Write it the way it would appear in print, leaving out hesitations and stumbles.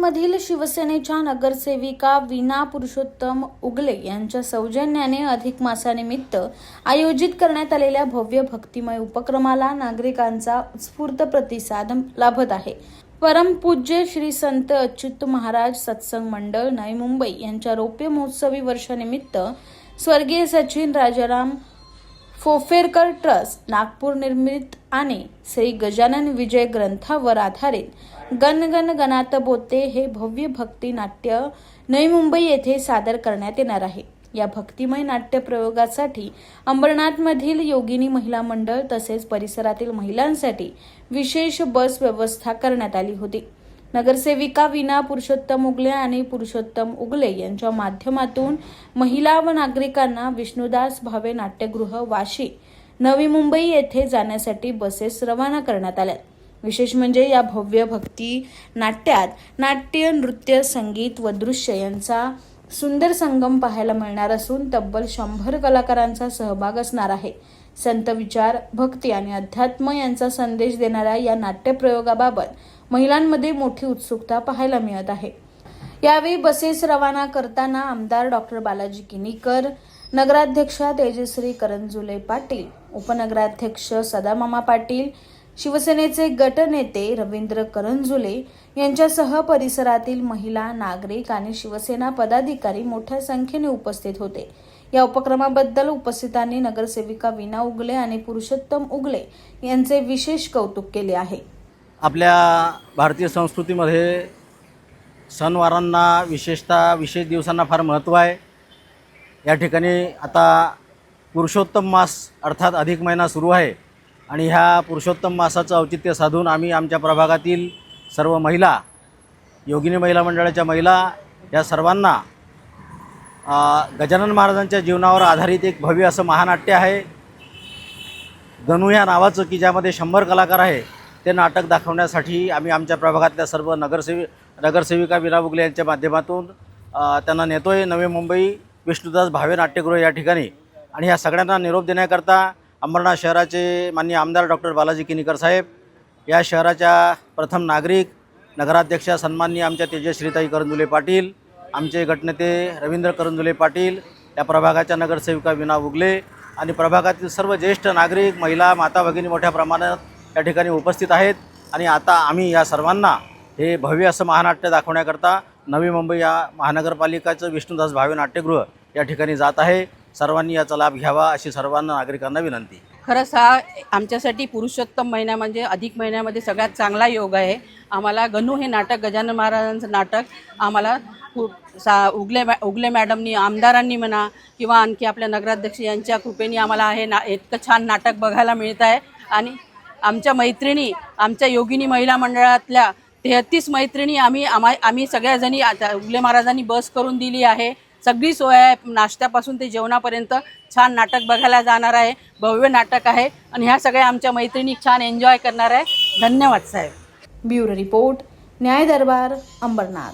अंबरनाथमधील शिवसेनेच्या नगरसेविका वीणा पुरुषोत्तम उगले यांच्या सौजन्याने अधिक मासानिमित्त आयोजित करण्यात आलेल्या भव्य भक्तिमय उपक्रमाला नागरिकांचा उत्स्फूर्त प्रतिसाद लाभत आहे। परमपूज्य श्री संत अच्युत महाराज सत्संग मंडळ नवी मुंबई यांच्या रौप्य महोत्सवी वर्षानिमित्त स्वर्गीय सचिन राजाराम फोफेरकर ट्रस्ट नागपूर निर्मित आणि श्री गजानन विजय ग्रंथावर आधारित गण गण गणात बोते हे भव्य भक्ती नाट्य नवी मुंबई येथे सादर करण्यात येणार आहे। या भक्तिमय नाट्य प्रयोगासाठी अंबरनाथमधील योगिनी महिला मंडळ तसेच परिसरातील महिलांसाठी विशेष बस व्यवस्था करण्यात आली होती। नगरसेविका वीणा पुरुषोत्तम उगले आणि पुरुषोत्तम उगले यांच्या माध्यमातून महिला व नागरिकांना विष्णुदास भावे नाट्यगृह वाशी नवी मुंबई येथे जाण्यासाठी बसेस रवाना करण्यात आल्या। विशेष म्हणजे या भव्य भक्ती नाट्यात नाट्य, नृत्य, संगीत व दृश्य यांचा सुंदर संगम पाहायला मिळणार असून तब्बल 100 कलाकारांचा सहभाग असणार आहे। संत विचार, भक्ती आणि अध्यात्म यांचा संदेश देणाऱ्या या नाट्यप्रयोगाबाबत महिलांमध्ये मोठी उत्सुकता पाहायला मिळत आहे। यावेळी बसेस रवाना करताना आमदार डॉक्टर बालाजी किनीकर, नगराध्यक्षा तेजश्री करंजुले पाटील, उपनगराध्यक्ष सदामामा पाटील, शिवसेनेचे गटनेते रवींद्र करंजुले यांच्यासह परिसरातील महिला, नागरिक आणि शिवसेना पदाधिकारी मोठ्या संख्येने उपस्थित होते। या उपक्रमाबद्दल उपस्थितांनी नगरसेविका वीणा उगले आणि पुरुषोत्तम उगले यांचे विशेष कौतुक केले आहे। आपल्या भारतीय संस्कृतीमध्ये सणवारांना विशेषतः विशेष दिवसांना फार महत्त्व आहे। या ठिकाणी आता पुरुषोत्तम मास अर्थात अधिक महिना सुरू आहे आणि ह्या पुरुषोत्तम मासाचं औचित्य साधून आम्ही आमच्या प्रभागातील सर्व महिला, योगिनी महिला मंडळाच्या महिला या सर्वांना गजानन महाराजांच्या जीवनावर आधारित एक भव्य असं महानाट्य आहे गणू या नावाचं, की ज्यामध्ये 100 कलाकार आहे, ते नाटक दाखवण्यासाठी आम्ही आमच्या प्रभागातल्या सर्व नगरसेविका वीणा उगले यांच्या माध्यमातून त्यांना नेतोय नवी मुंबई विष्णुदास भावे नाट्यगृह या ठिकाणी। आणि ह्या सगळ्यांना निरोप देण्याकरता अंबरनाथ शहराचे माननीय आमदार डॉक्टर बालाजी किनीकर साहेब, या शहराच्या प्रथम नागरिक, नगराध्यक्षा सन्माननीय आमच्या तेजश्रीताई करंजुले पाटील, आमचे गटनेते रवींद्र करंजुले पाटील, या प्रभागाच्या नगरसेविका वीणा उगले आणि प्रभागातील सर्व ज्येष्ठ नागरिक, महिला, माता भगिनी मोठ्या प्रमाणात या ठिकाणी उपस्थित आहेत। आणि आता आम्ही या सर्वांना हे भव्य असं महानाट्य दाखवण्याकरता नवी मुंबई या महानगरपालिकेचं विष्णुदास भावे नाट्यगृह या ठिकाणी जात आहे। सर्वांनी याचा लाभ घ्यावा अशी सर्वांना नागरिकांना विनंती। खरंच हा आमच्यासाठी पुरुषोत्तम महिना म्हणजे अधिक महिन्यामध्ये सगळ्यात चांगला योग आहे। आम्हाला गणू हे नाटक, गजानन महाराजांचं नाटक आम्हाला उगले मॅडमनी, आमदारांनी म्हणा किंवा आणखी आपल्या नगराध्यक्ष यांच्या कृपेने आम्हाला हे इतकं छान नाटक बघायला मिळत आहे। आणि आमच्या मैत्रिणी, आमच्या योगिनी महिला मंडळातल्या 33 मैत्रिणी आम्ही सगळ्याजणी उगले महाराजांनी बस करून दिली आहे। सगळी सोय आहे, नाश्त्यापासून ते जेवणापर्यंत छान नाटक बघायला जाणार आहे। भव्य नाटक आहे आणि ह्या सगळ्या आमच्या मैत्रिणी छान एन्जॉय करणार आहे। धन्यवाद साहेब। ब्युरो रिपोर्ट, न्याय दरबार, अंबरनाथ।